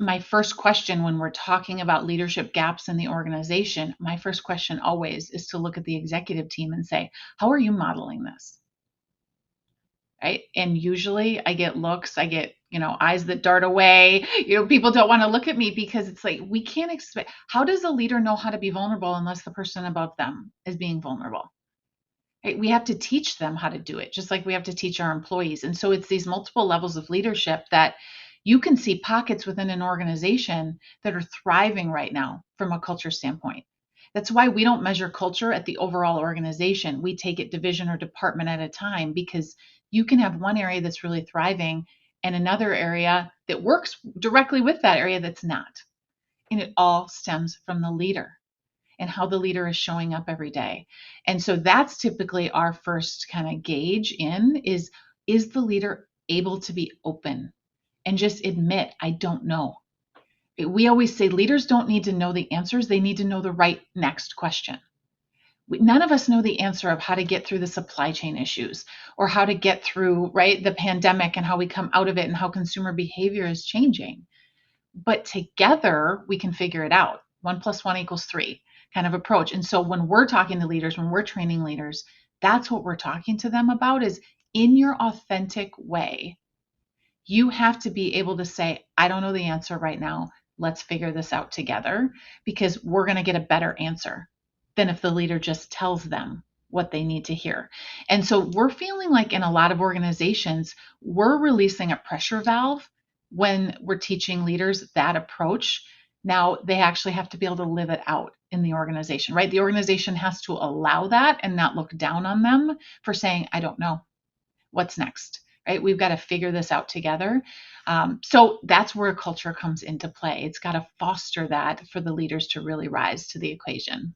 my first question when we're talking about leadership gaps in the organization, my first question always is to look at the executive team and say, how are you modeling this? Right? And usually I get looks, I get, eyes that dart away. People don't want to look at me because it's like, we can't expect, how does a leader know how to be vulnerable unless the person above them is being vulnerable? Right? We have to teach them how to do it, just like we have to teach our employees. And so it's these multiple levels of leadership that you can see pockets within an organization that are thriving right now from a culture standpoint. That's why we don't measure culture at the overall organization. We take it division or department at a time, because you can have one area that's really thriving and another area that works directly with that area that's not. And it all stems from the leader and how the leader is showing up every day. And so that's typically our first kind of gauge is the leader able to be open and just admit, I don't know. We always say leaders don't need to know the answers, they need to know the right next question. None of us know the answer of how to get through the supply chain issues or how to get through, right, the pandemic and how we come out of it and how consumer behavior is changing. But together we can figure it out. 1+1 = 3 kind of approach. And so when we're talking to leaders, when we're training leaders, that's what we're talking to them about, is in your authentic way. You have to be able to say, I don't know the answer right now. Let's figure this out together, because we're going to get a better answer than if the leader just tells them what they need to hear. And so we're feeling like in a lot of organizations, we're releasing a pressure valve when we're teaching leaders that approach. Now they actually have to be able to live it out in the organization, right? The organization has to allow that and not look down on them for saying, I don't know what's next, right? We've got to figure this out together. So that's where culture comes into play. It's got to foster that for the leaders to really rise to the equation.